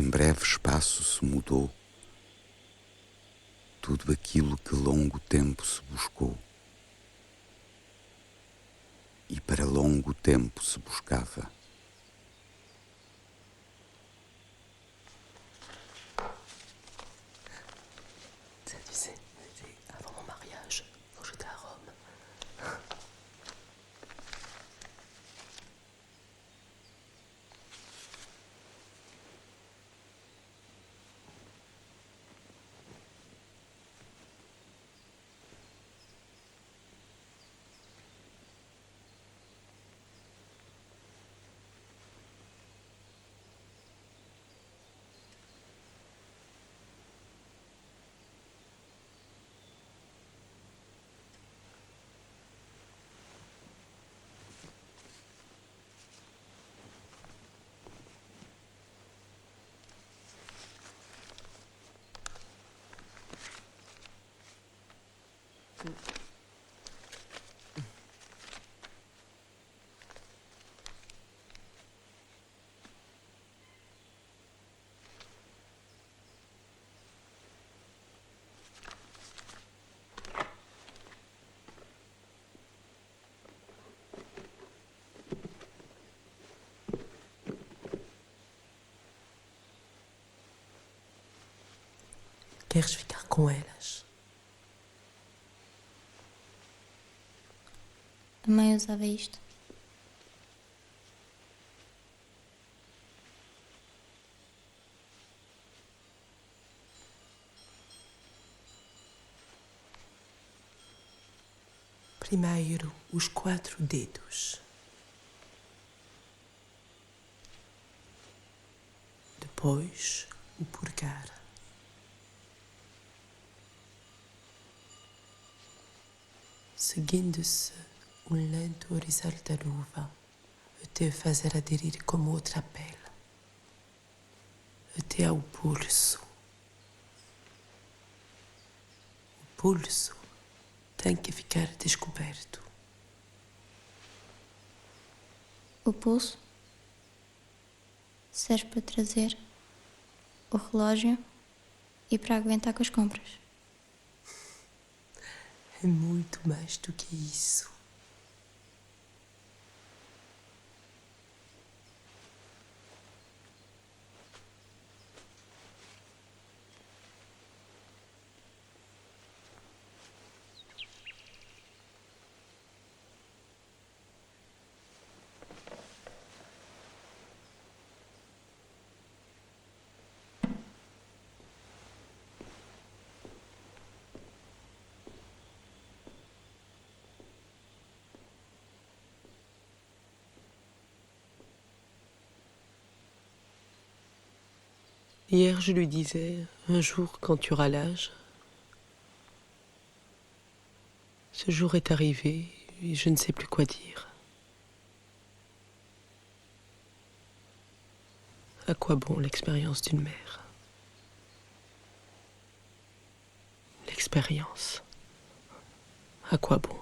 em breve espaço se mudou tudo aquilo que longo tempo se buscou e para longo tempo se buscava. Ça, tu sais, c'était avant mon mariage, quand j'étais à Rome. Queres ficar com elas? A mãe usava isto. Primeiro, os 4 dedos. Depois, o polegar. Seguindo-se um lento horizonte da luva, até fazer aderir como outra pele, até ao pulso. O pulso tem que ficar descoberto. O pulso serve para trazer o relógio e para aguentar com as compras. É muito mais do que isso. Hier, je lui disais, un jour, quand tu auras l'âge, ce jour est arrivé et je ne sais plus quoi dire. À quoi bon l'expérience d'une mère? L'expérience. À quoi bon?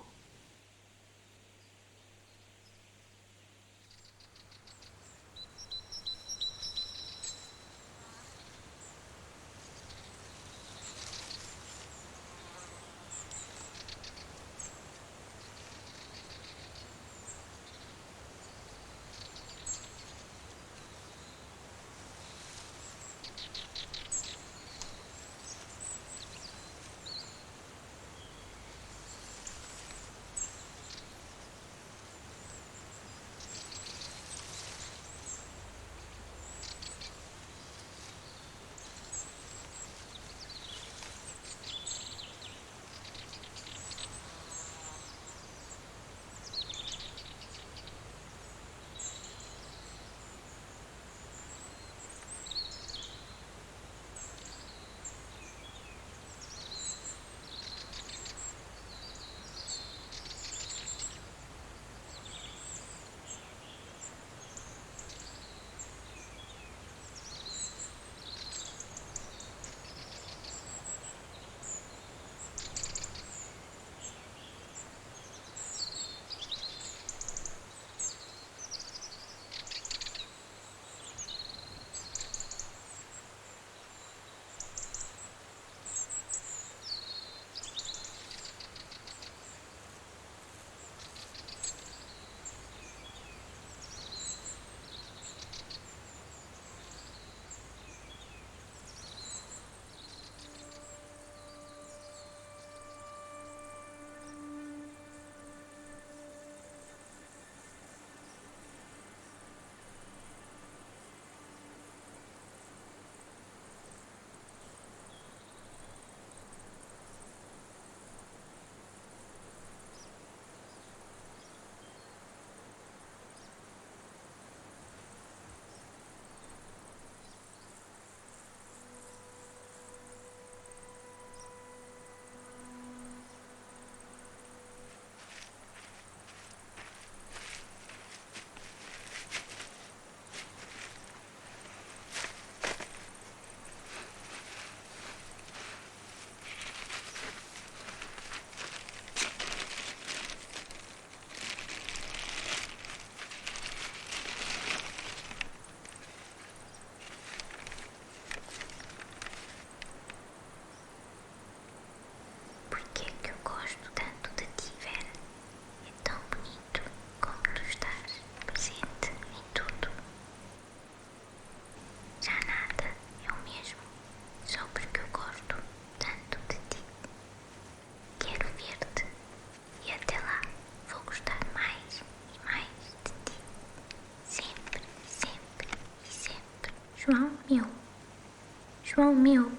João meu,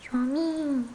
Joãozinho.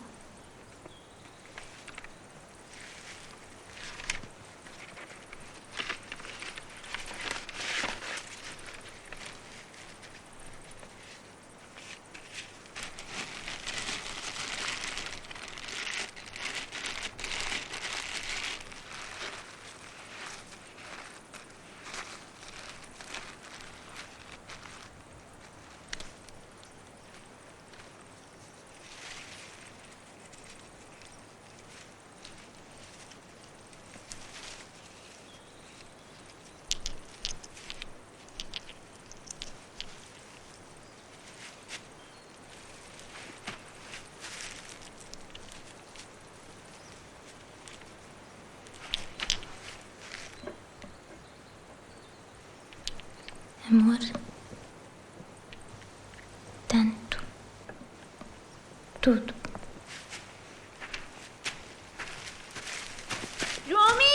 Amor, tanto, tudo. Joãozinho!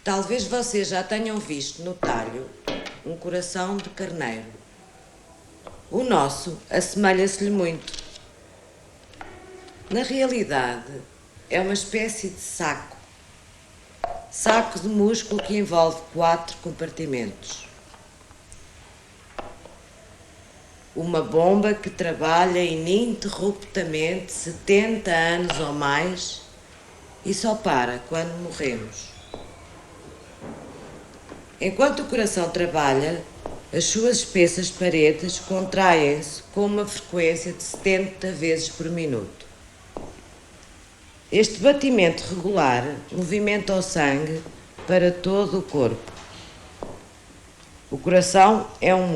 Talvez vocês já tenham visto no talho um coração de carneiro. O nosso assemelha-se-lhe muito. Na realidade, é uma espécie de saco. Saco de músculo que envolve 4 compartimentos. Uma bomba que trabalha ininterruptamente 70 anos ou mais e só para quando morremos. Enquanto o coração trabalha, as suas espessas paredes contraem-se com uma frequência de 70 vezes por minuto. Este batimento regular movimenta o sangue para todo o corpo. O coração é um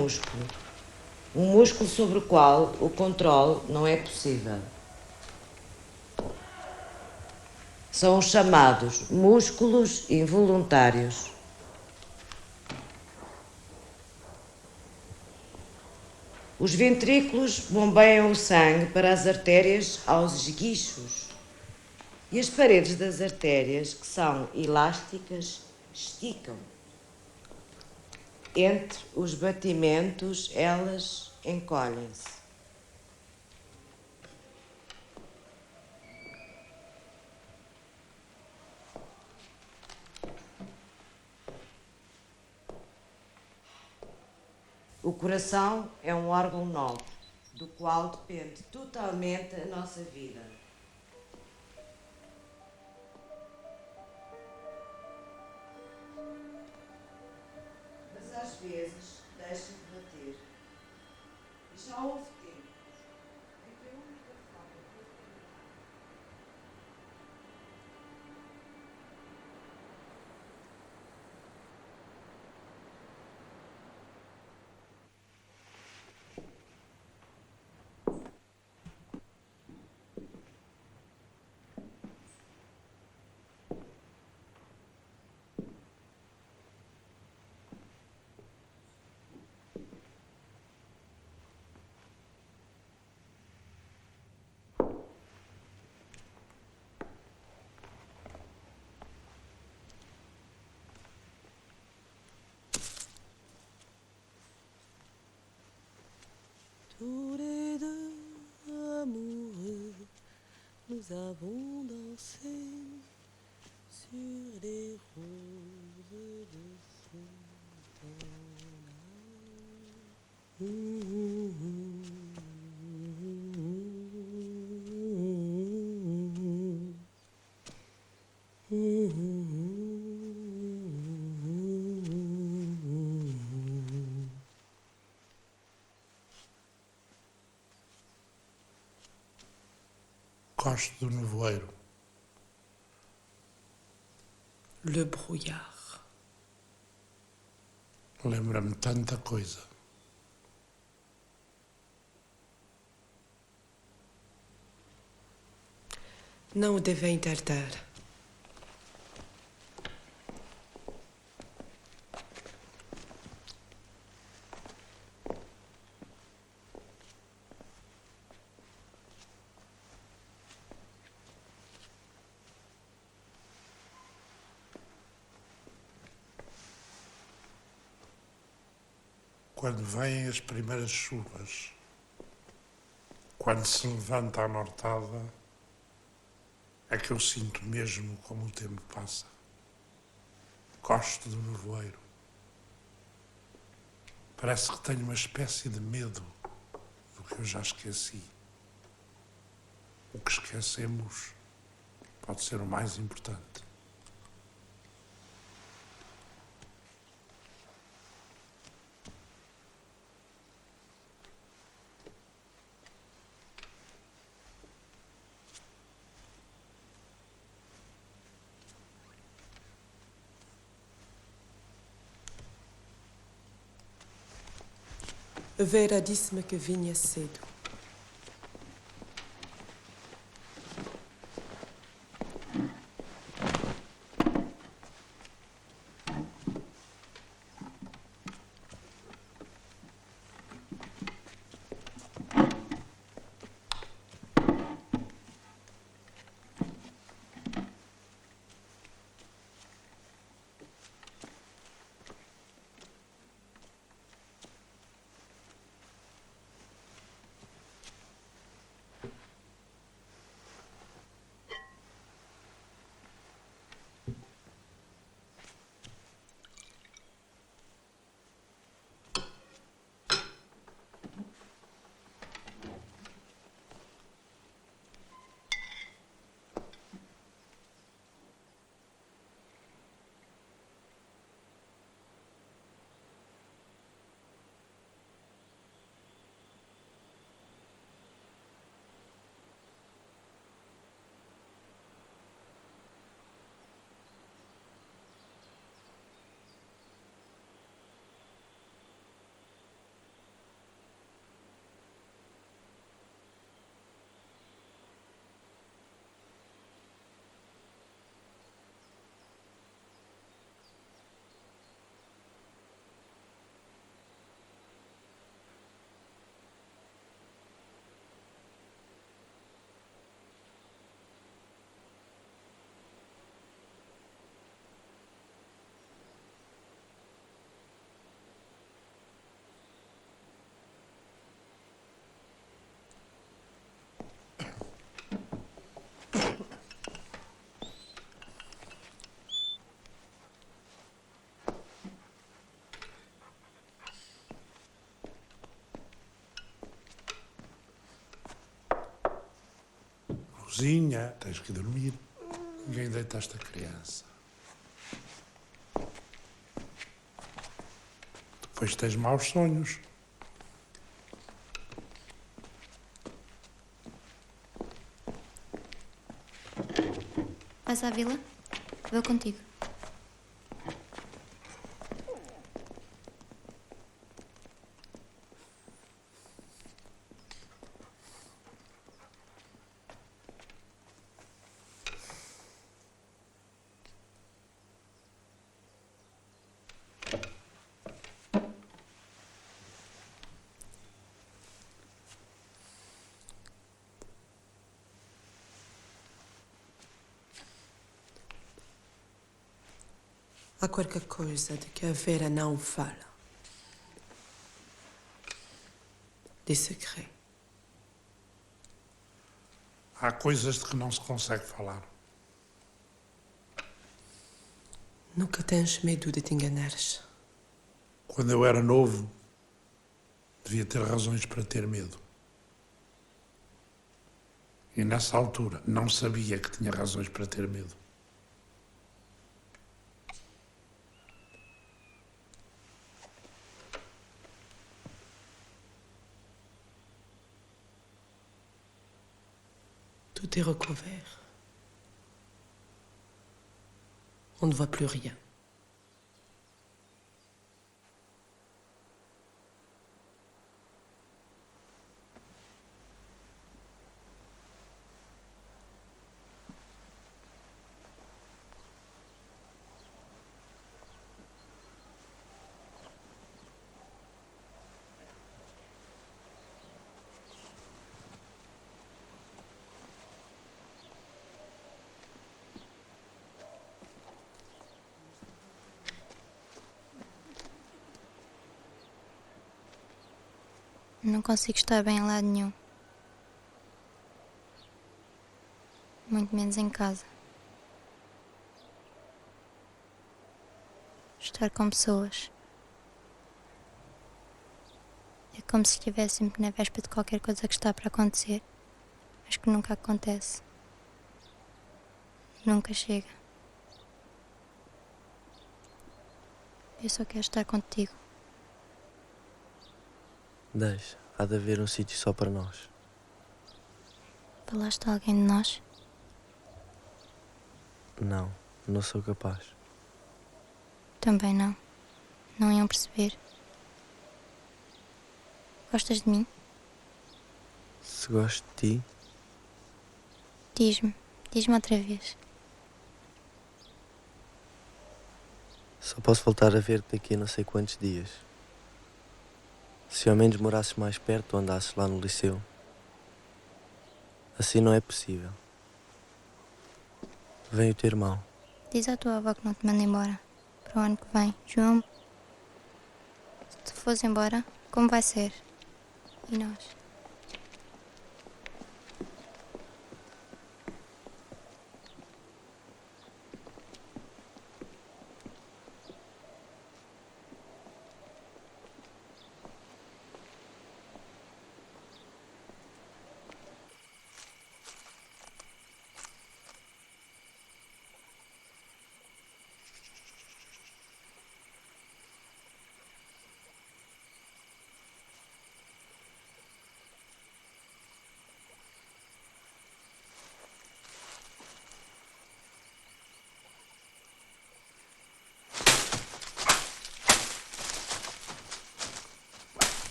músculo sobre o qual o controle não é possível. São os chamados músculos involuntários. Os ventrículos bombeiam o sangue para as artérias aos esguichos. E as paredes das artérias, que são elásticas, esticam. Entre os batimentos, elas encolhem-se. O coração é um órgão nobre, do qual depende totalmente a nossa vida. Mas às vezes deixa de bater. E já houve tempos em que a única forma de Tous les deux amoureux, nous avons dansé sur les roses de Gosto do nevoeiro. Le brouillard. Lembra-me tanta coisa. Não o devem tardar. Quando vêm as primeiras chuvas, quando se levanta a nortada, é que eu sinto mesmo como o tempo passa. Gosto do nevoeiro. Parece que tenho uma espécie de medo do que eu já esqueci. O que esquecemos pode ser o mais importante. A Vera disse-me que vinha cedo. Rosinha, tens que dormir. Ninguém deita esta criança. Depois tens maus sonhos. Vais à vila? Vou contigo. Há qualquer coisa de que a Vera não fala. De segredo. Há coisas de que não se consegue falar. Nunca tens medo de te enganares. Quando eu era novo, devia ter razões para ter medo. E nessa altura não sabia que tinha razões para ter medo. Tout est recouvert. On ne voit plus rien. Não consigo estar bem em lado nenhum. Muito menos em casa. Estar com pessoas. É como se estivesse sempre na véspera de qualquer coisa que está para acontecer, mas que nunca acontece. Nunca chega. Eu só quero estar contigo. Deixe, há de haver um sítio só para nós. Falaste a alguém de nós? Não, não sou capaz. Também não. Não iam perceber. Gostas de mim? Se gosto de ti, Diz-me. Diz-me outra vez. só posso voltar a ver-te daqui a não sei quantos dias. Se ao menos morasses mais perto ou andasses lá no liceu. Assim não é possível. Vem o teu irmão. Diz à tua avó que não te manda embora. Para o ano que vem. João, se fores embora, como vai ser? E nós?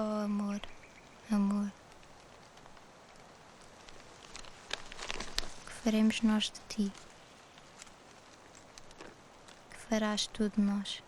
Oh, amor, amor. O que faremos nós de ti? Que farás tu de nós?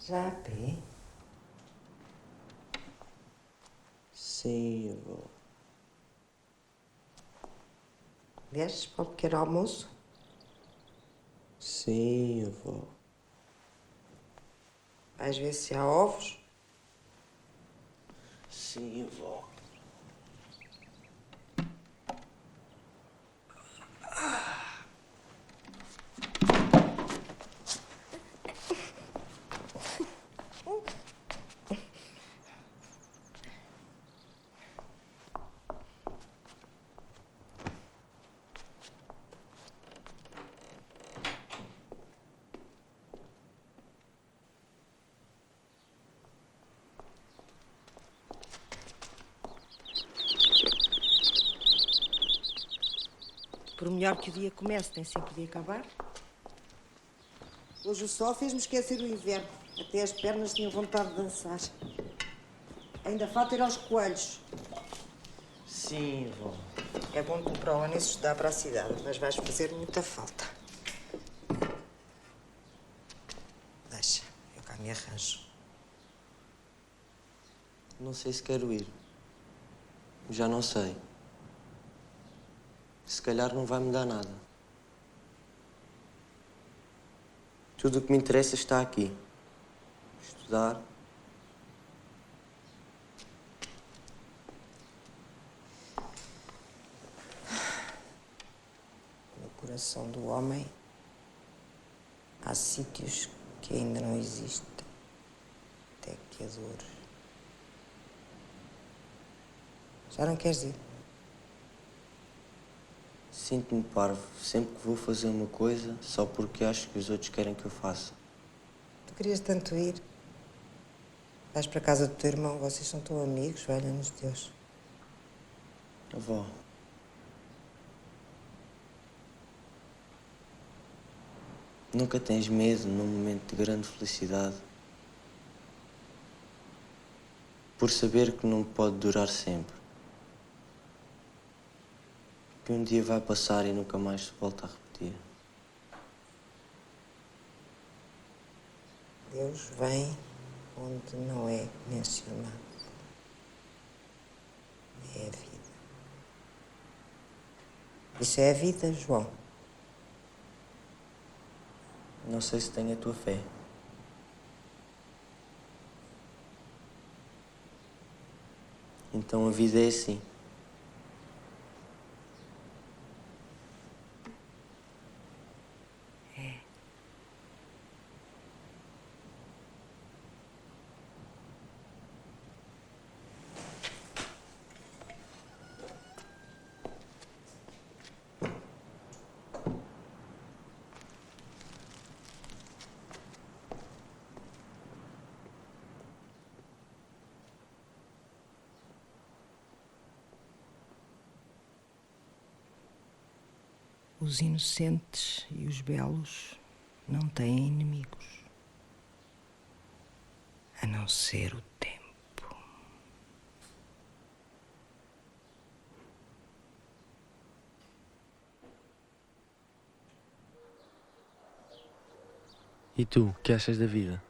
Já a pé? Sim, avó. Desces para o pequeno almoço? Sim, avó. Vais ver se há ovos? Sim, avó. Por melhor que o dia comece, tem sempre de acabar. Hoje o sol fez-me esquecer o inverno. Até as pernas tinham vontade de dançar. Ainda falta ir aos coelhos. Sim, avó. É bom que para o ano isso estudar para a cidade, mas vais fazer muita falta. Deixa, eu cá me arranjo. Não sei se quero ir. Já não sei. Se calhar não vai mudar nada. Tudo o que me interessa está aqui. Estudar. No coração do homem há sítios que ainda não existem. Até que adoro. Já não queres ir? Sinto-me parvo sempre que vou fazer uma coisa só porque acho que os outros querem que eu faça. Tu querias tanto ir. Vais para a casa do teu irmão, vocês são tão amigos, valha-nos Deus. Avó. Nunca tens medo num momento de grande felicidade? Por saber que não pode durar sempre. Que um dia vai passar e nunca mais se volta a repetir. Deus vem onde não é mencionado. É a vida. Isso é a vida, João. Não sei se tenho a tua fé. Então a vida é assim. Os inocentes e os belos não têm inimigos. a não ser o tempo. E tu, que achas da vida?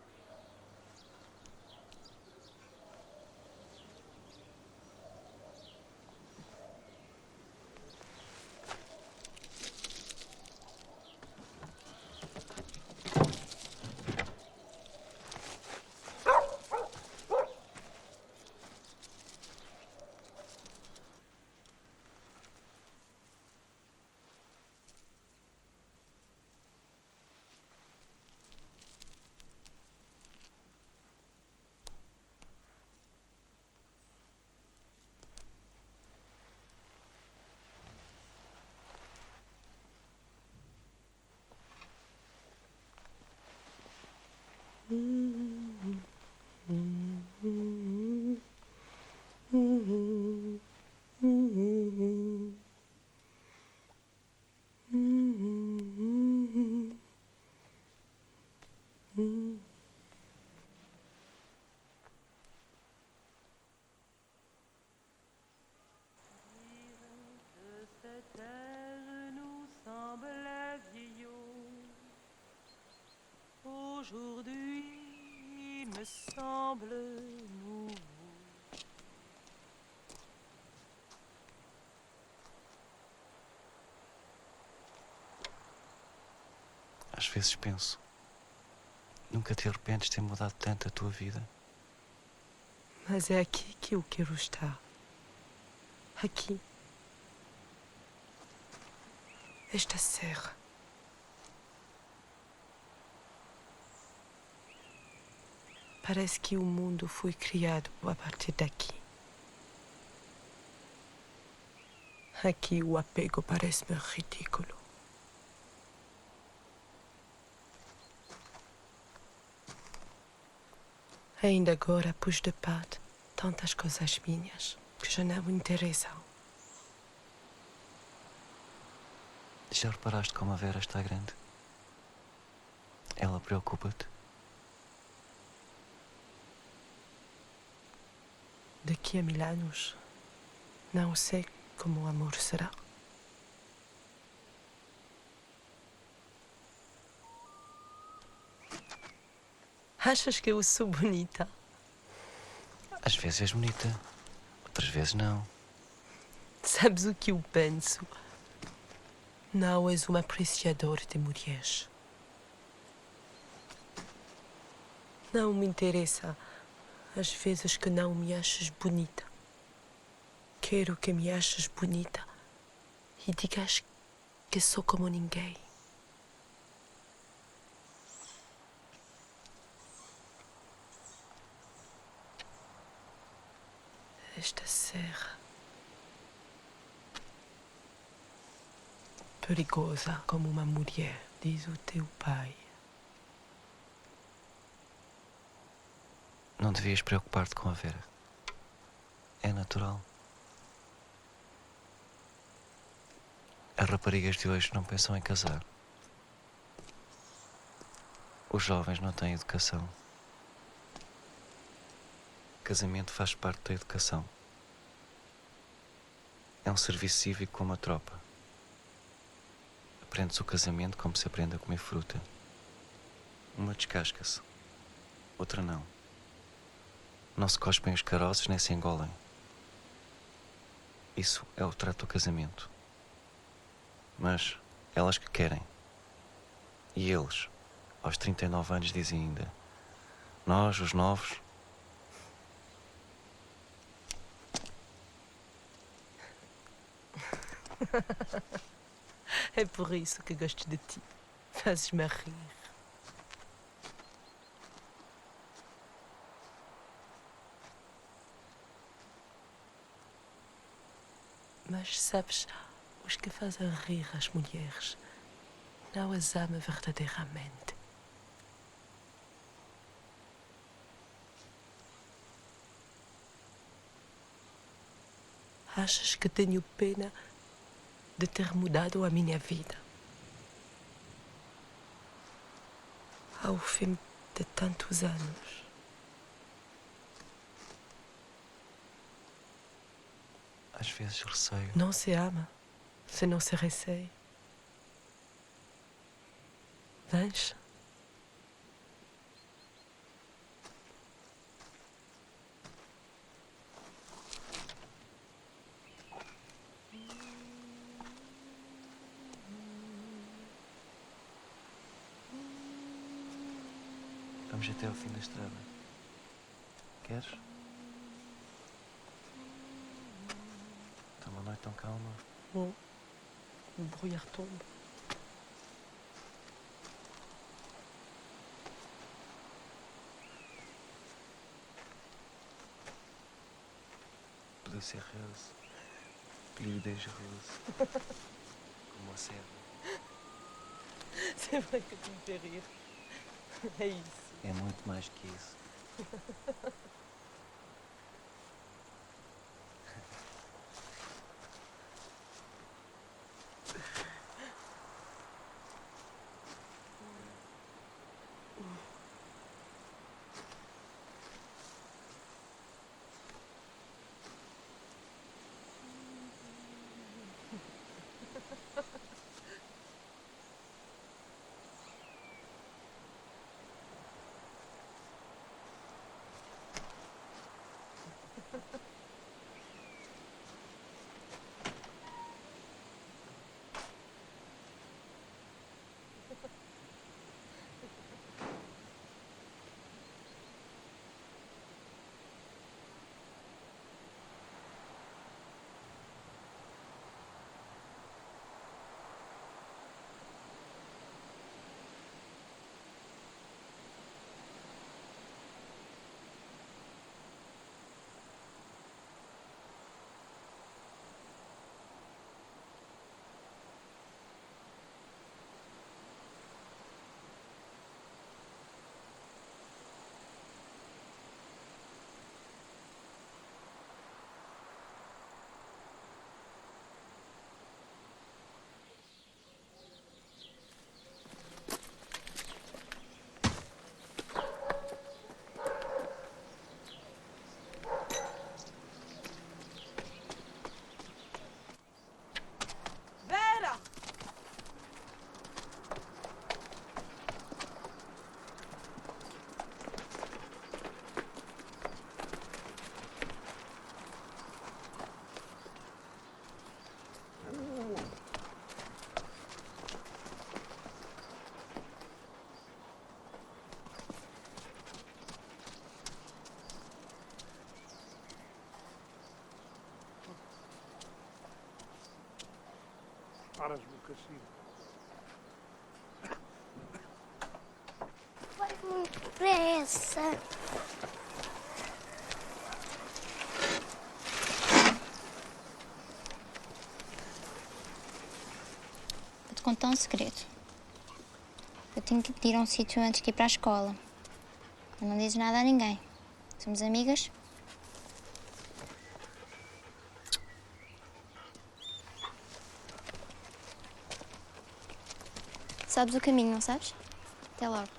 Cette ère nous semble vieillot. Aujourd'hui, il me semble nouveau. Às vezes penso, nunca te arrependes de ter mudado tanto a tua vida. Mas é aqui que eu quero estar. Aqui. Esta serra. Parece que o mundo foi criado a partir daqui. Aqui o apego parece-me ridículo. Ainda agora pus de parte tantas coisas minhas que já não me interessam. Já reparaste como a Vera está grande? Ela preocupa-te? Daqui a 1000 anos, não sei como o amor será. Achas que eu sou bonita? Às vezes és bonita, outras vezes não. Sabes o que eu penso? Não és um apreciador de mulheres. Não me interessa às vezes que não me achas bonita. Quero que me aches bonita e digas que sou como ninguém. Esta serra perigosa como uma mulher, diz o teu pai. Não devias preocupar-te com a Vera. É natural. As raparigas de hoje não pensam em casar. Os jovens não têm educação. Casamento faz parte da educação. É um serviço cívico como a tropa. Aprende-se o casamento como se aprende a comer fruta. Uma descasca-se, outra não. Não se cospem os caroços nem se engolem. Isso é o trato do casamento. Mas elas que querem. E eles, aos 39 anos, dizem ainda: nós, os novos. É por isso que gosto de ti. Fazes-me rir. Mas sabes, os que fazem rir as mulheres não as amam verdadeiramente. Achas que tenho pena de ter mudado a minha vida? Ao fim de tantos anos. Às vezes receio. Não se ama se não se receia. Vens? Vamos até ao fim da estrada. Queres? Está uma noite tão calma. O brouillard tombe. Podia ser Rose. Lividez Rose. Como a seda. C'est vrai que tu me fais rire. É isso. É muito mais que isso. Vera! Paras no cassino. Vai com pressa. Vou te contar um segredo. Eu tenho que ir a um sítio antes de ir para a escola. Não dizes nada a ninguém. Somos amigas? Sabes o caminho, não sabes? Até logo.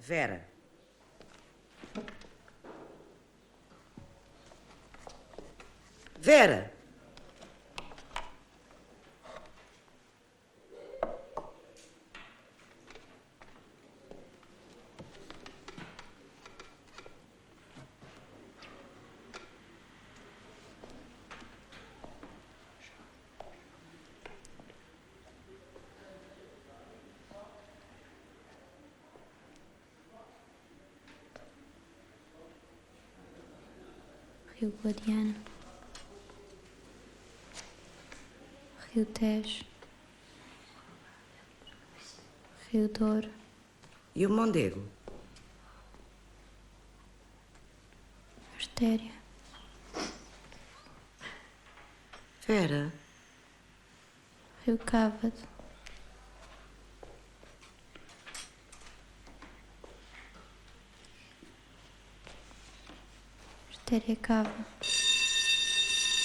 Vera, Vera! Rio Guadiana, Rio Tejo, Rio Douro, E o Mondego? Artéria, Vera? Rio Cávado, Artéria Cava,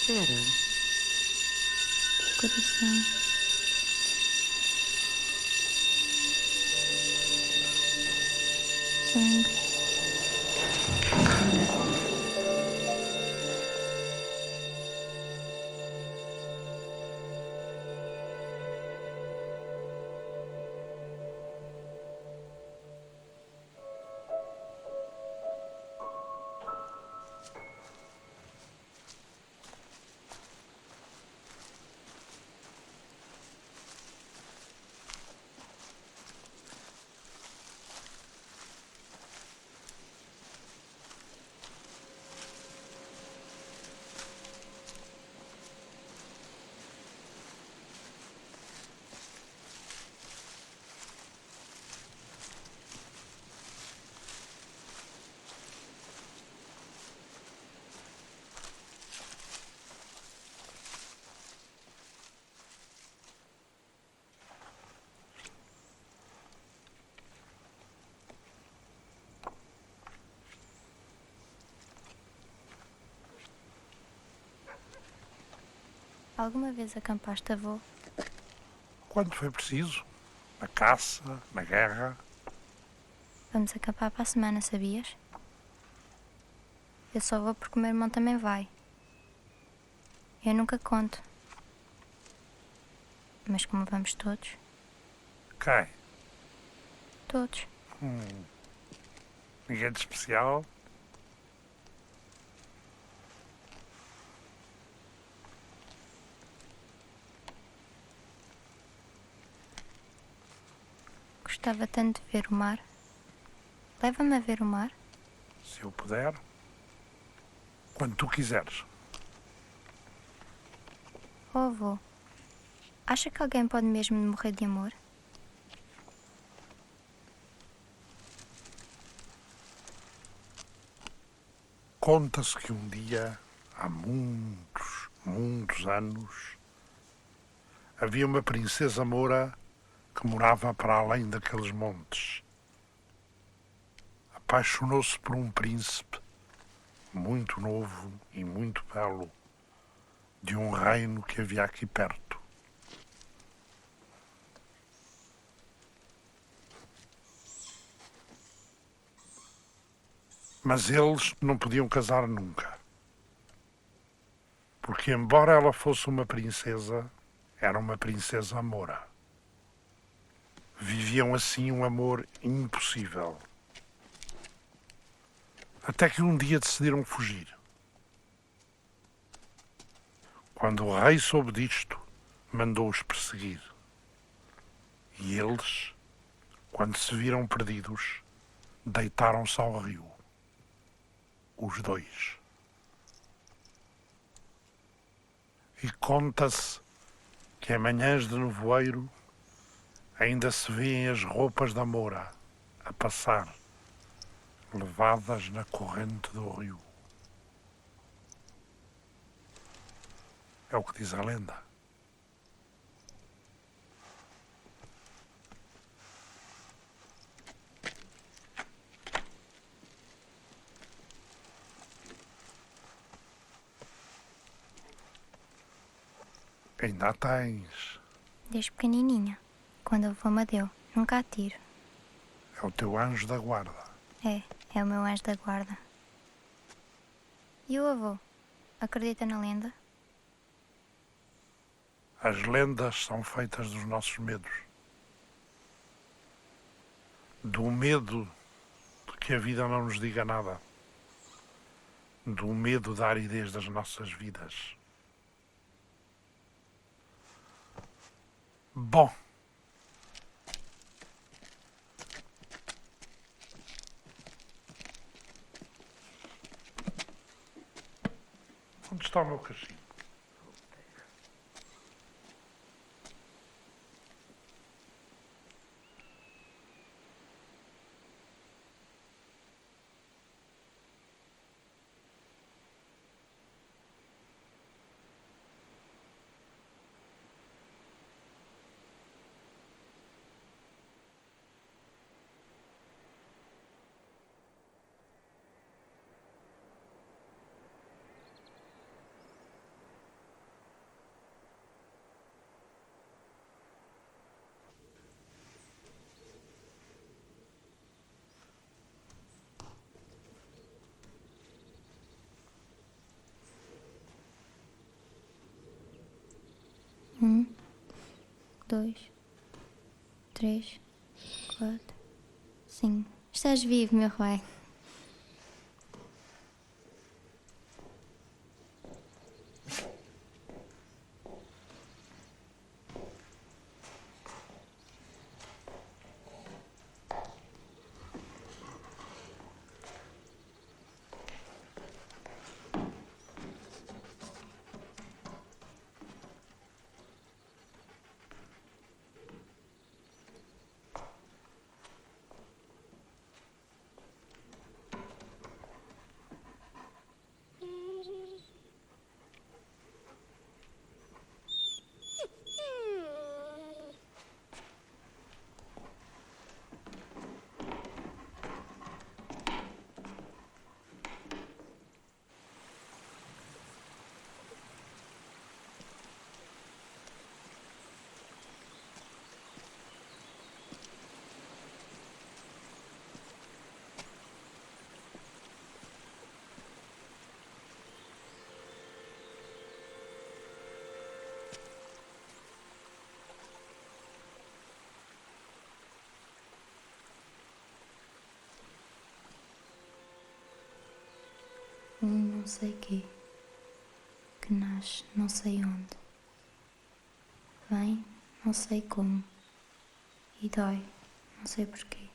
Vera? Coração, sangue, Alguma vez acampaste, avô? Quando foi preciso, na caça, na guerra, Vamos acampar para a semana, sabias? Eu só vou porque o meu irmão também vai. Eu nunca conto. Mas como vamos todos, quem? todos. Ninguém de especial? Gostava tanto de ver o mar. Leva-me a ver o mar. Se eu puder. Quando tu quiseres. Oh, avô, acha que alguém pode mesmo morrer de amor? Conta-se que um dia, há muitos anos, havia uma princesa moura que morava para além daqueles montes. Apaixonou-se por um príncipe muito novo e muito belo de um reino que havia aqui perto. Mas eles não podiam casar nunca. Porque, embora ela fosse uma princesa, era uma princesa moura. Viviam assim um amor impossível. Até que um dia decidiram fugir. Quando o rei soube disto, mandou-os perseguir. E eles, quando se viram perdidos, deitaram-se ao rio. Os dois. E conta-se que em manhãs de nevoeiro ainda se vêem as roupas da moura a passar, levadas na corrente do rio. É o que diz a lenda. Ainda a tens. Desde pequenininha, quando a avó me deu. Nunca a tiro. É o teu anjo da guarda. É o meu anjo da guarda. E o avô? Acredita na lenda? As lendas são feitas dos nossos medos. Do medo de que a vida não nos diga nada. Do medo da aridez das nossas vidas. Bom. Onde está o meu cachimbo? Dois, três, quatro, cinco. Estás vivo, meu pai. Não sei quê, que nasce não sei onde, vem não sei como e dói não sei porquê.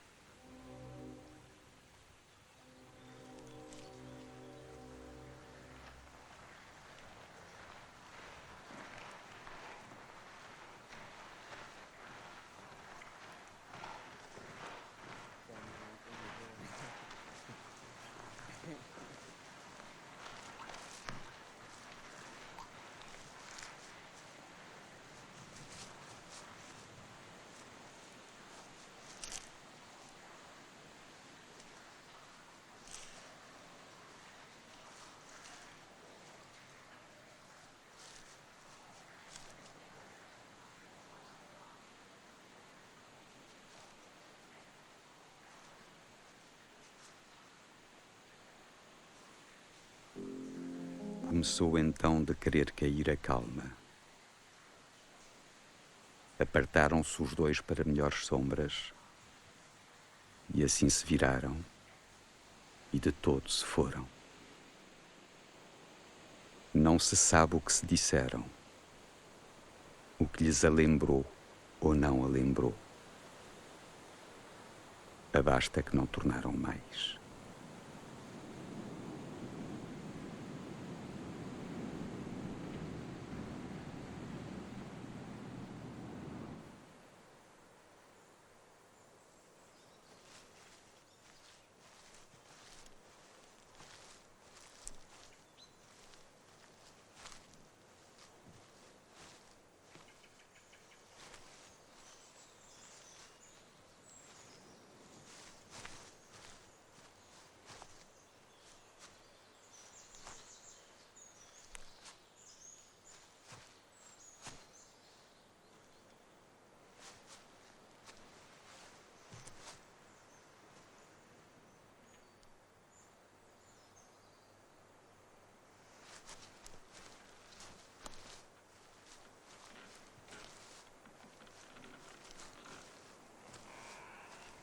Começou então de querer cair a calma. Apartaram-se os dois para melhores sombras e assim se viraram e de todo se foram. Não se sabe o que se disseram, o que lhes alembrou ou não alembrou. Abasta que não tornaram mais.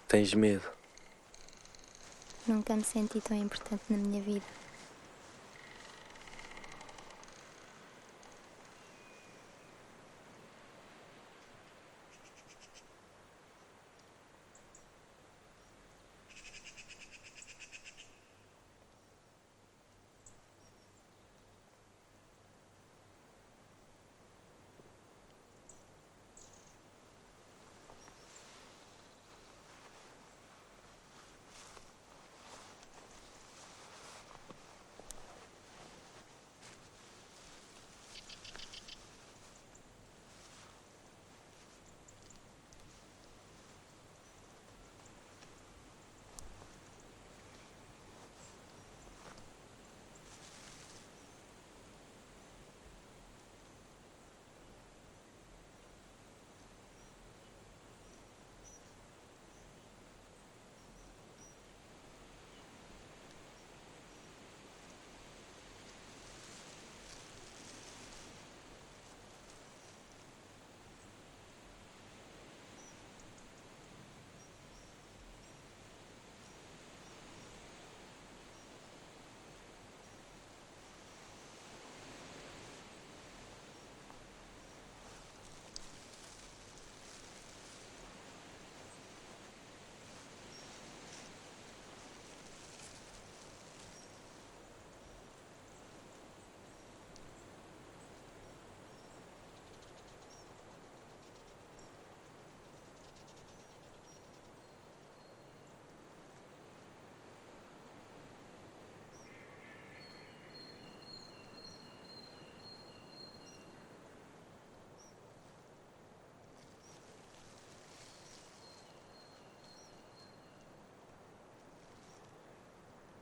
Tens medo. Nunca me senti tão importante na minha vida.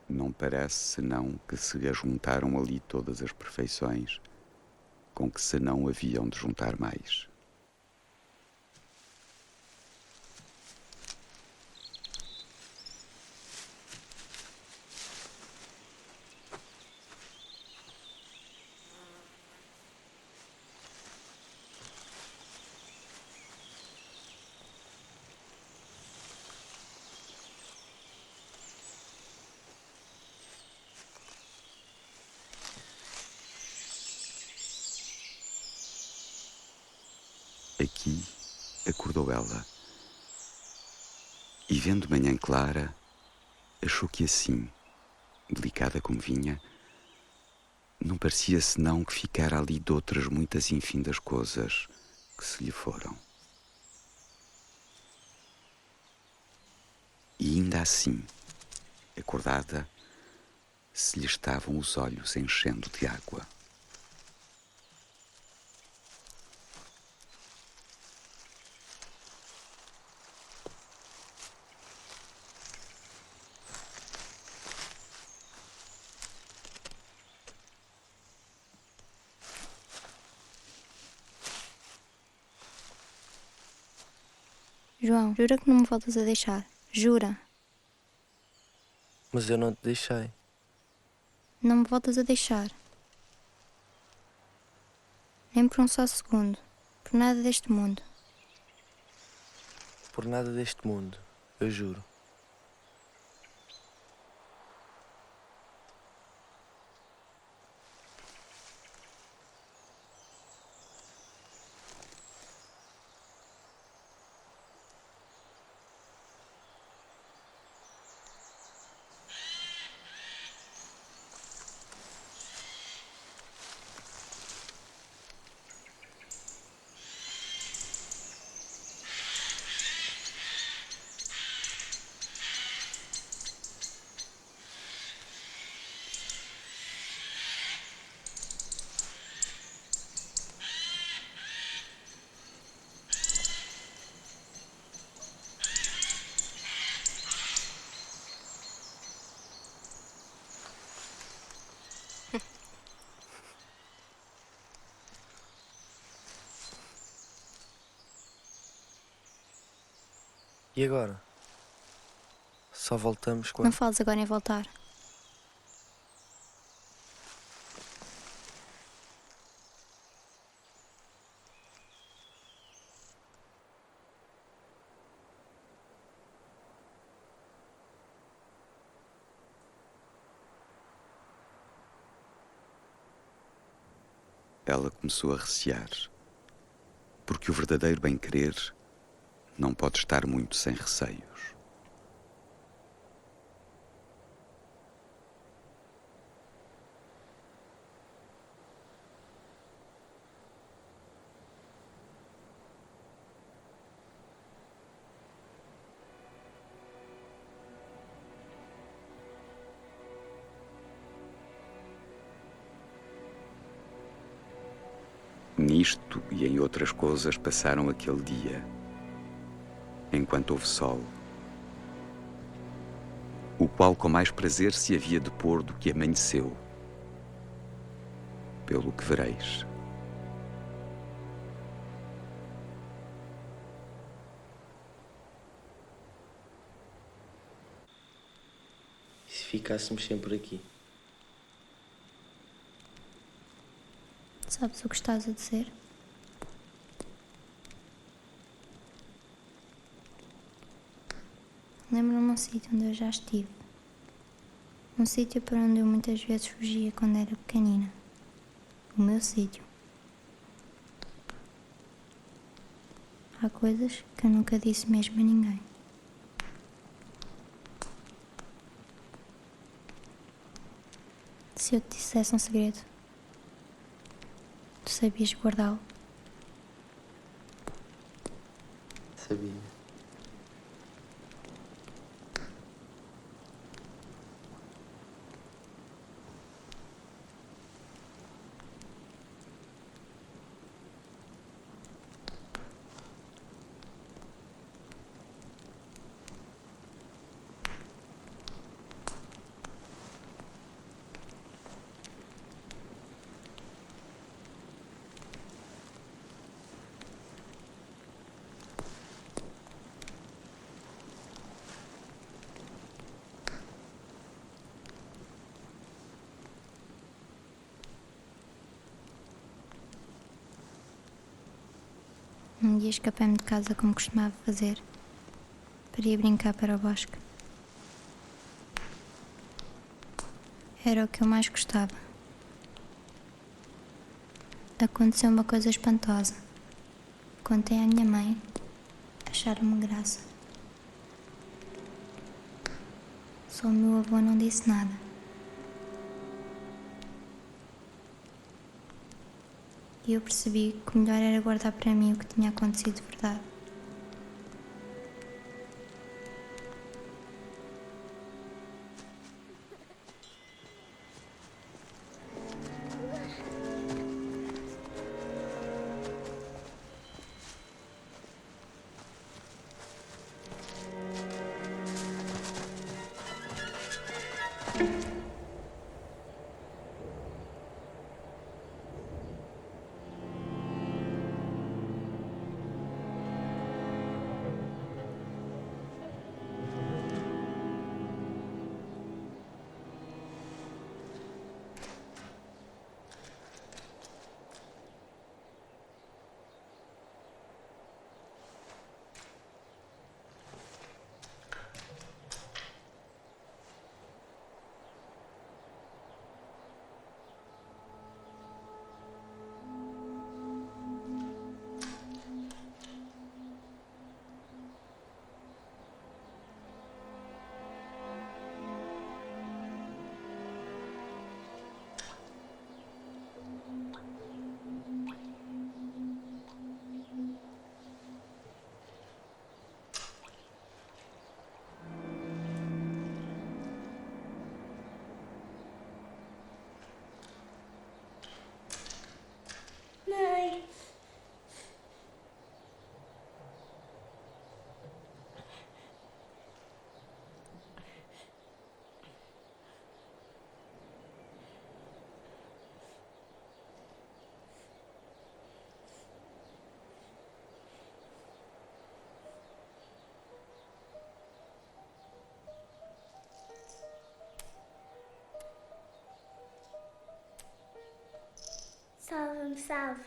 Não parece senão que se ajuntaram ali todas as perfeições, com que se não haviam de juntar mais. Aqui acordou ela, e vendo manhã clara, achou que assim, delicada como vinha, não parecia senão que ficara ali de outras muitas infindas coisas que se lhe foram. E ainda assim, acordada, se lhe estavam os olhos enchendo de água. João, jura que não me voltas a deixar? Jura? Mas eu não te deixei. Não me voltas a deixar. Nem por um só segundo. Por nada deste mundo. Por nada deste mundo, eu juro. E agora? Só voltamos Não quando? fales agora em voltar. ela começou a recear, porque o verdadeiro bem-querer não pode estar muito sem receios. Nisto e em outras coisas passaram aquele dia, enquanto houve sol, o qual com mais prazer se havia de pôr do que amanheceu, pelo que vereis. E se ficássemos sempre aqui? Sabes o que estás a dizer? Lembro-me de um sítio onde eu já estive. Um sítio para onde eu muitas vezes fugia quando era pequenina. O meu sítio. Há coisas que eu nunca disse mesmo a ninguém. Se eu te dissesse um segredo, tu sabias guardá-lo? Sabia. Um dia escapei-me de casa como costumava fazer, para ir brincar para o bosque. Era o que eu mais gostava. Aconteceu uma coisa espantosa. Contei à minha mãe, acharam-me graça. Só o meu avô não disse nada. E eu percebi que o melhor era guardar para mim o que tinha acontecido de verdade. Salva-me, salva.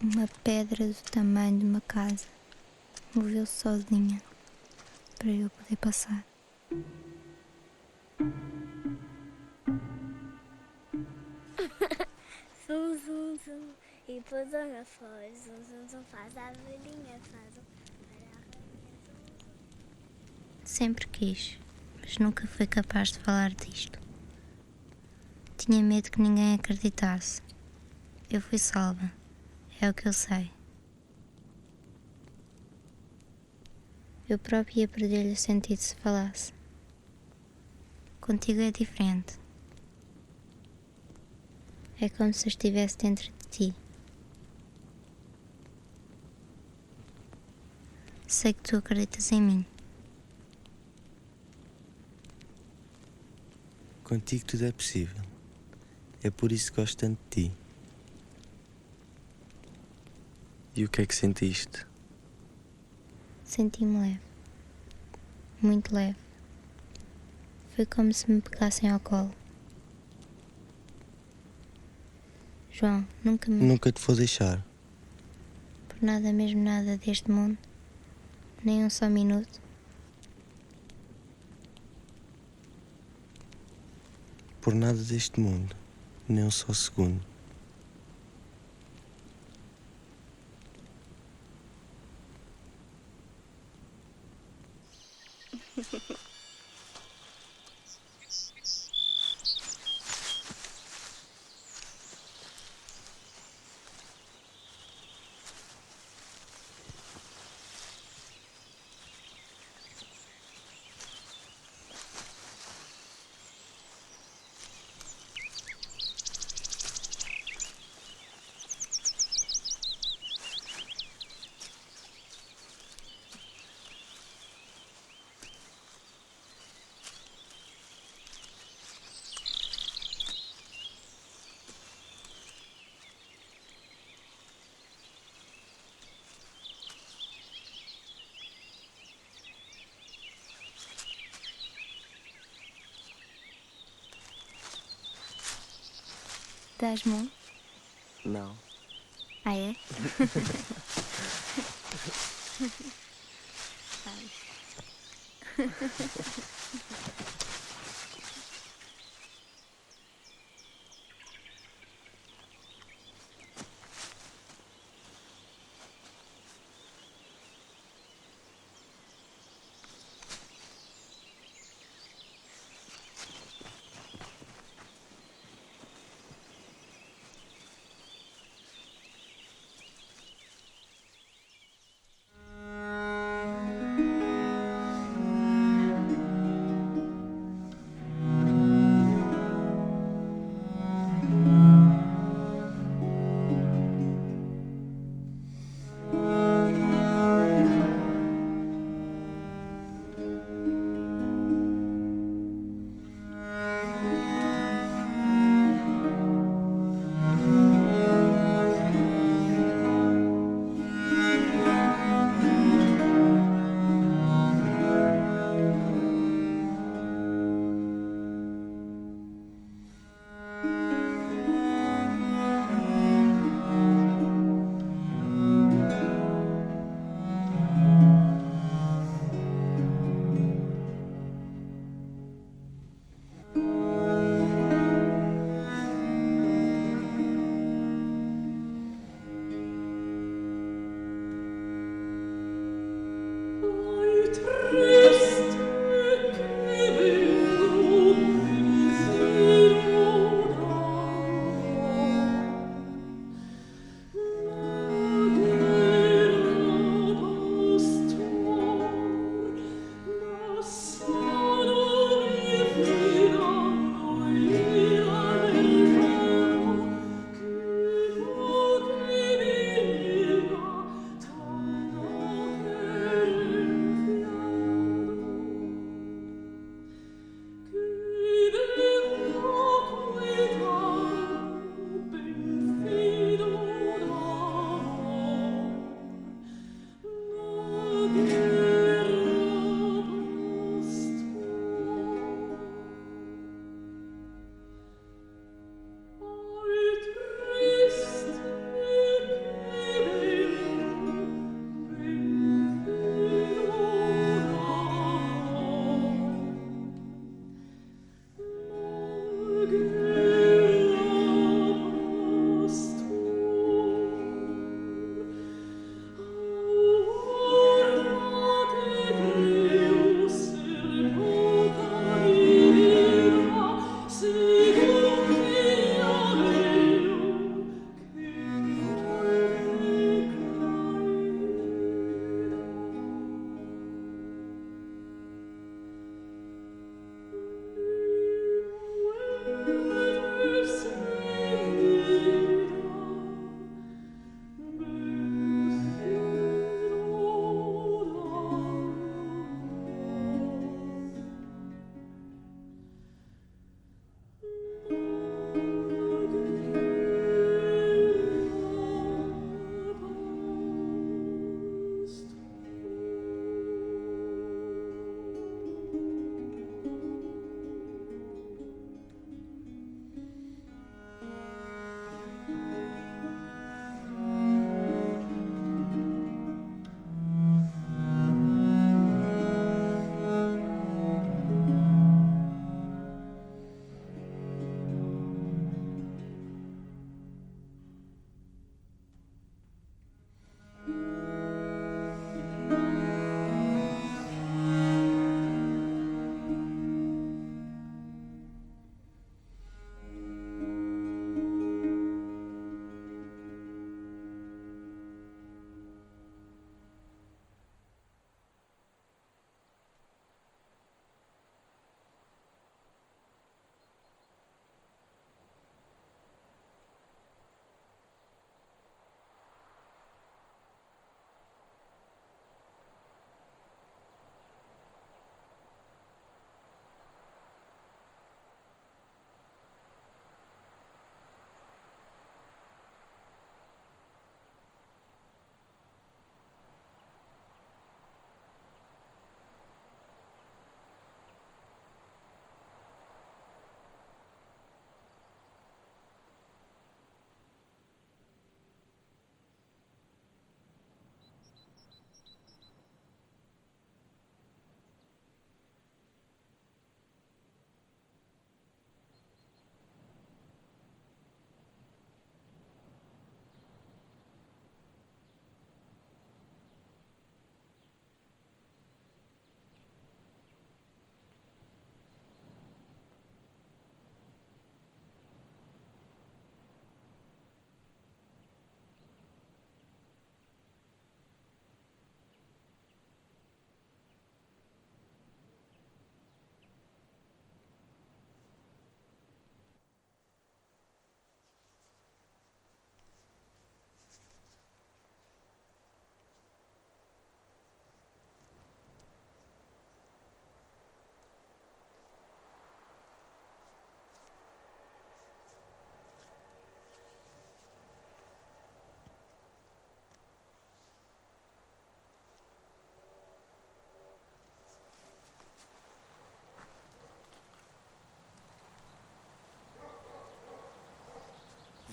Uma pedra do tamanho de uma casa moveu-se sozinha para eu poder passar. Zum, zum, zum, e depois olha fora. Zum, zum, zum, faz a velhinha, faz o... Sempre quis, mas nunca fui capaz de falar disto. Tinha medo que ninguém acreditasse. Eu fui salva, é o que eu sei. Eu própria ia perder-lhe o sentido se falasse. Contigo é diferente. É como se eu estivesse dentro de ti. Sei que tu acreditas em mim. Contigo tudo é possível. É por isso que gosto tanto de ti. E o que é que sentiste? Senti-me leve. Muito leve. Foi como se me pegassem ao colo. João, Nunca te vou deixar. por nada mesmo nada deste mundo, nem um só minuto. Por nada deste mundo. Nem um só segundo. Dás-me um? Não. Ah, é?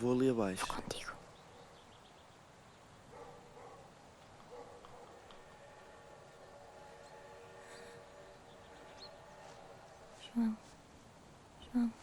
Vou ali abaixo. Vou contigo. João. João.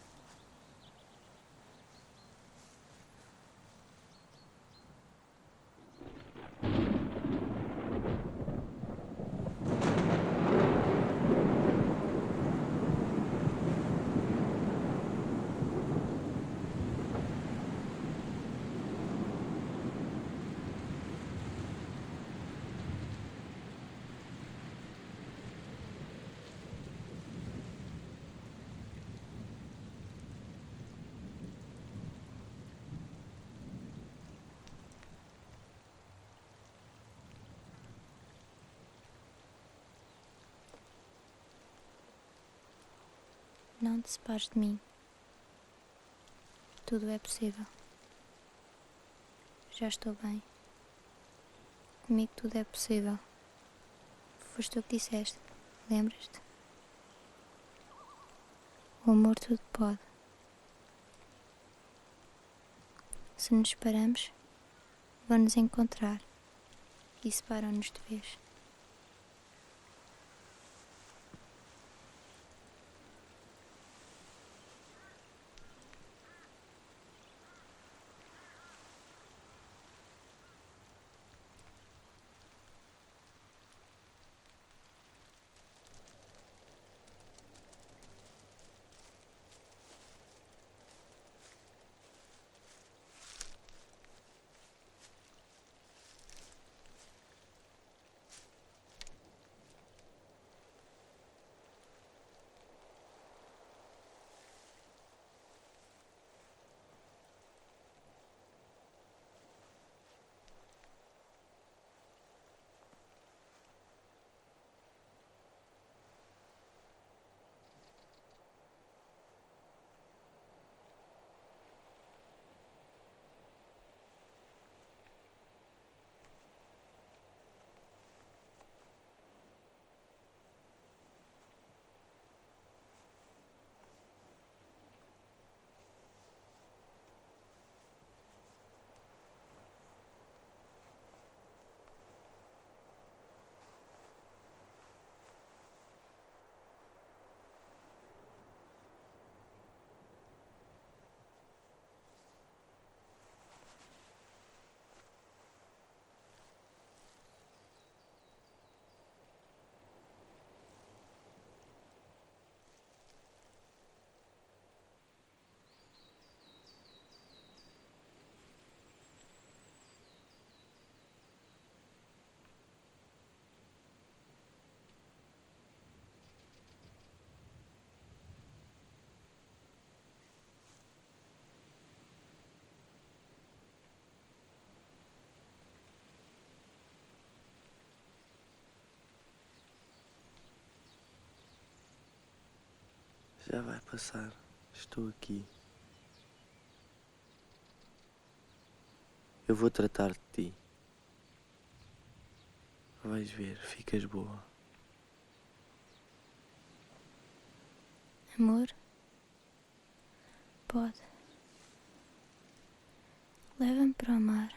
Não te separes de mim. Tudo é possível. Já estou bem. Comigo tudo é possível. Foste tu que disseste. Lembras-te? O amor tudo pode. Se nos separamos, vão-nos encontrar e separam-nos de vez. Já vai passar. Estou aqui. Eu vou tratar de ti. Vais ver, ficas boa. Amor? Pode. Leva-me para o mar.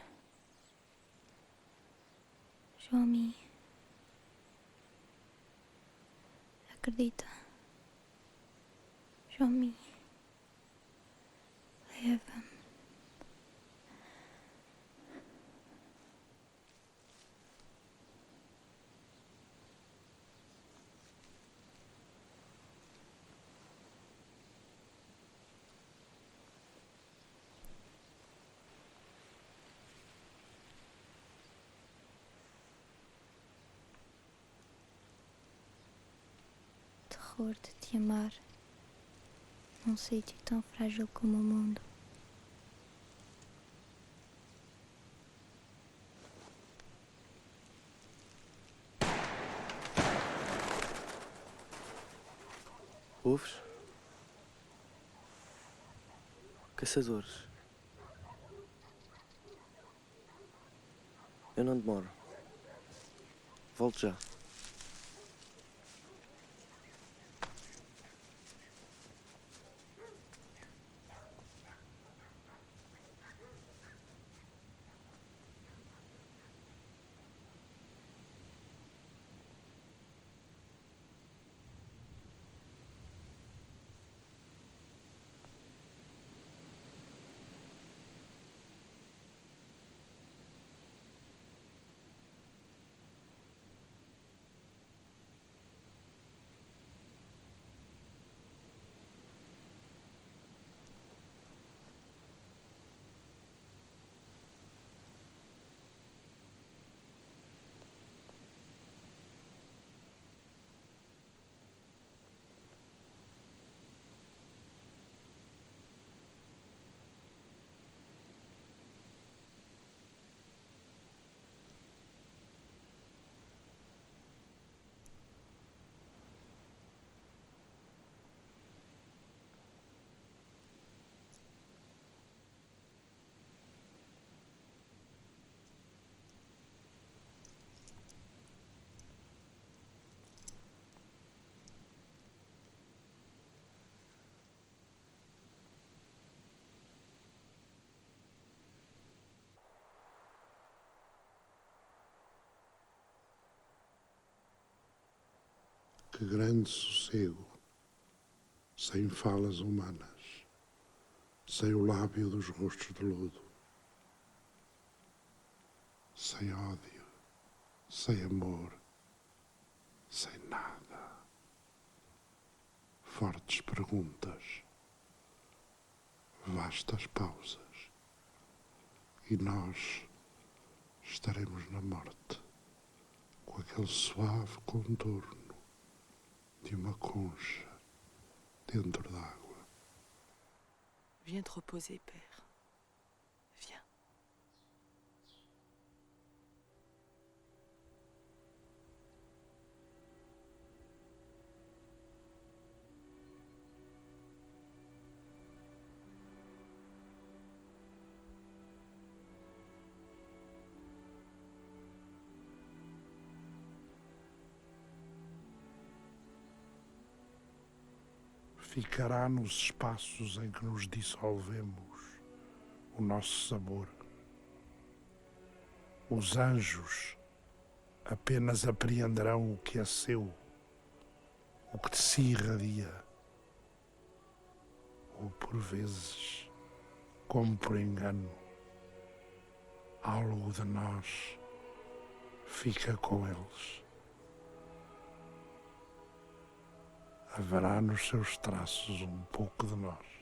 João-me. Acredita. João-me. Leva-me. Terror de te amar num sítio tão frágil como o mundo. Ouves? Caçadores. Eu não demoro. Volto já. Que grande sossego, sem falas humanas, sem o lábio dos rostos de lodo, sem ódio, sem amor, sem nada. Fortes perguntas, vastas pausas, e nós estaremos na morte, com aquele suave contorno de uma concha dentro d'água. Viens te reposer, père. Viens. Ficará nos espaços em que nos dissolvemos o nosso sabor. Os anjos apenas apreenderão o que é seu, o que de si irradia. Ou por vezes, como por engano, algo de nós fica com eles. Haverá nos seus traços um pouco de nós.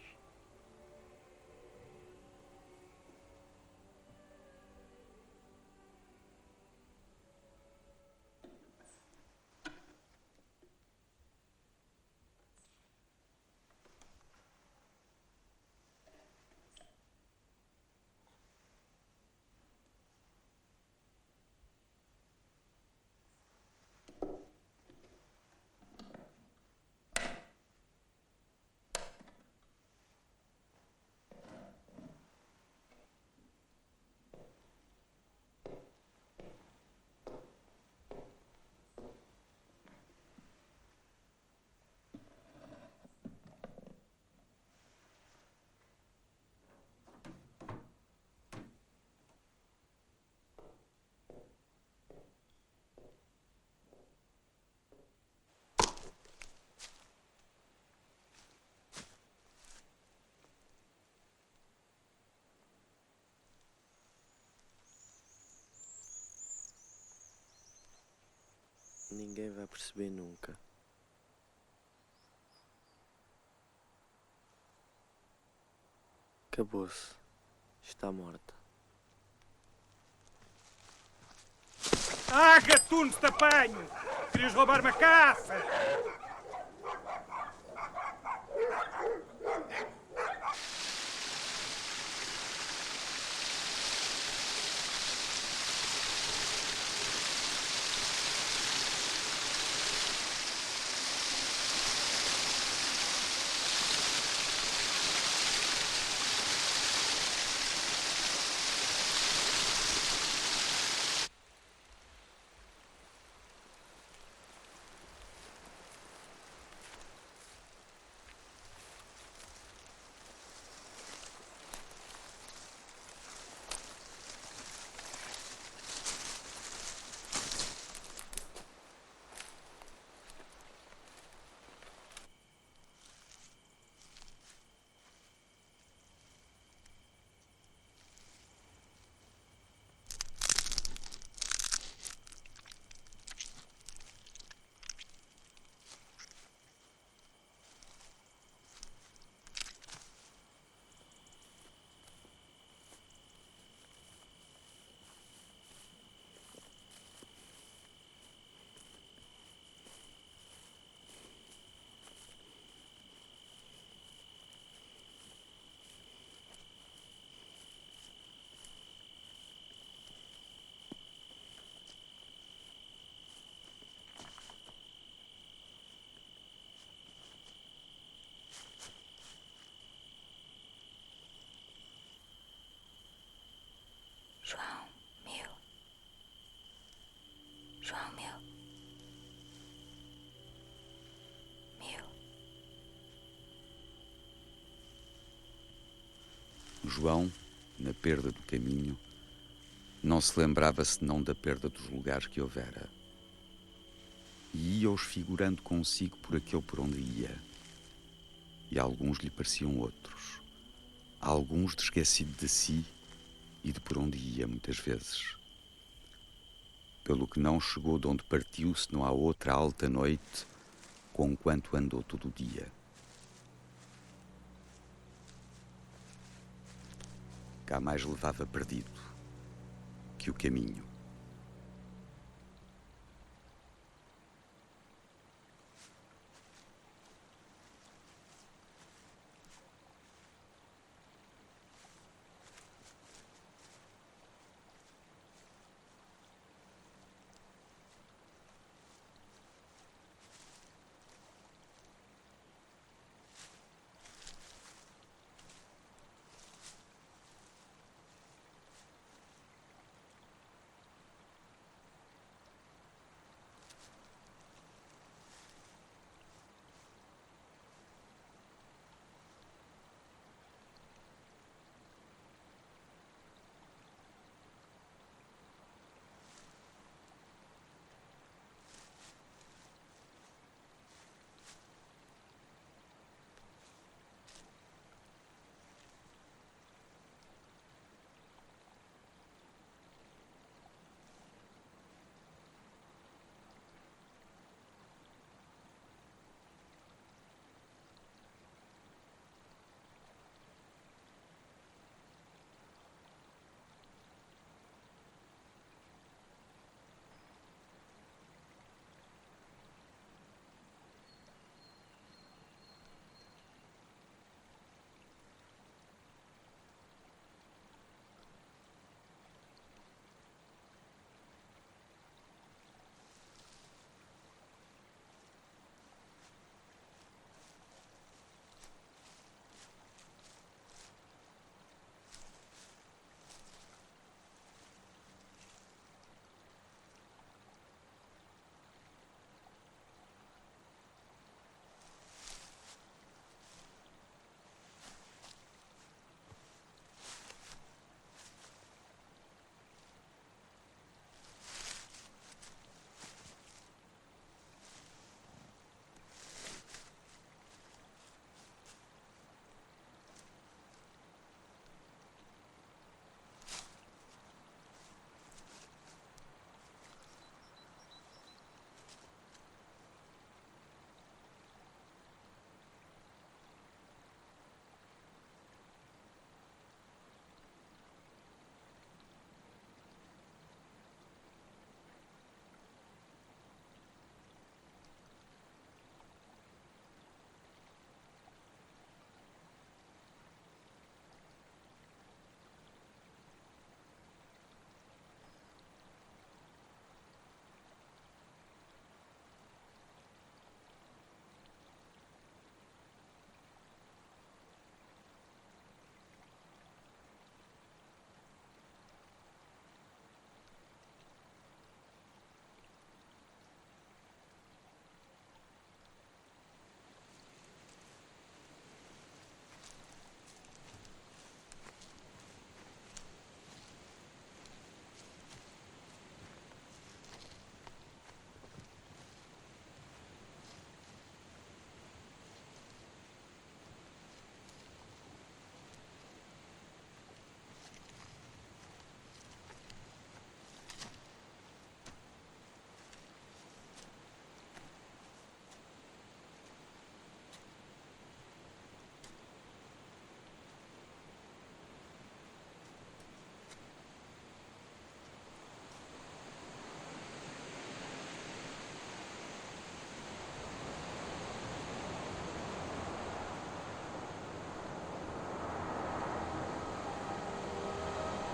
Ninguém vai perceber nunca. Acabou-se. Está morta. Ah, gatuno de tapanho! Querias roubar-me a caça! João, meu. João, meu. Meu. João, na perda do caminho, não se lembrava senão da perda dos lugares que houvera. e ia-os figurando consigo por aquele por onde ia. E alguns lhe pareciam outros, alguns de esquecido de si e de por onde ia muitas vezes. Pelo que não chegou de onde partiu, senão à outra alta noite, conquanto andou todo o dia. Cá mais levava perdido que o caminho.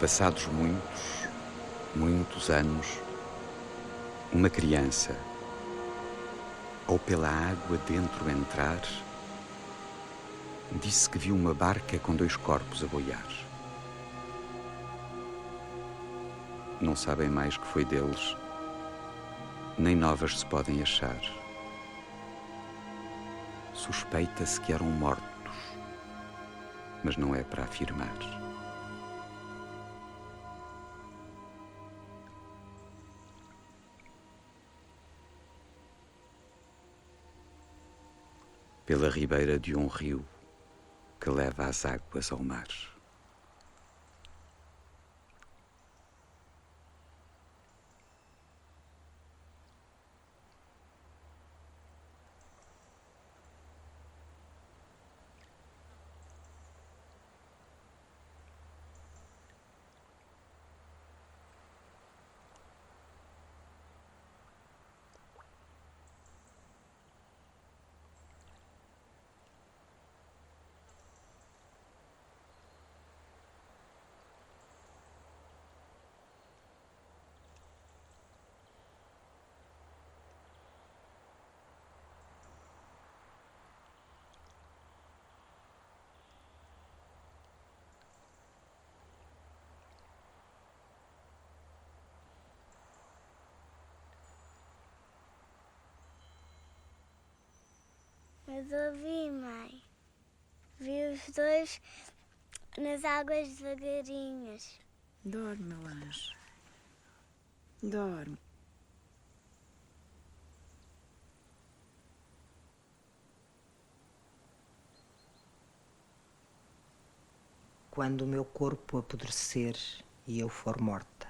Passados muitos anos, uma criança, ao pela água dentro entrar, disse que viu uma barca com 2 corpos a boiar. Não sabem mais que foi deles, nem novas se podem achar. Suspeita-se que eram mortos, mas não é para afirmar. pela ribeira de um rio que leva as águas ao mar. Mas ouvi, mãe. Vi os dois nas águas devagarinhas. Dorme, meu anjo. Dorme. Quando o meu corpo apodrecer e eu for morta,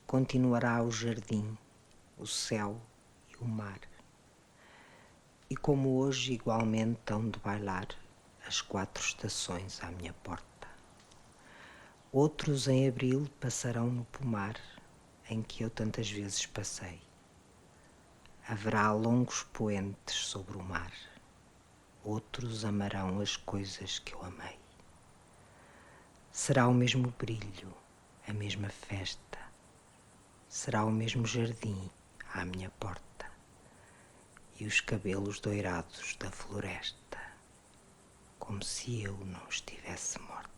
continuará o jardim, o céu e o mar. E como hoje igualmente hão de bailar as 4 estações à minha porta. Outros em abril passarão no pomar em que eu tantas vezes passei. Haverá longos poentes sobre o mar. Outros amarão as coisas que eu amei. Será o mesmo brilho, a mesma festa. Será o mesmo jardim à minha porta. E os cabelos doirados da floresta, como se eu não estivesse morta.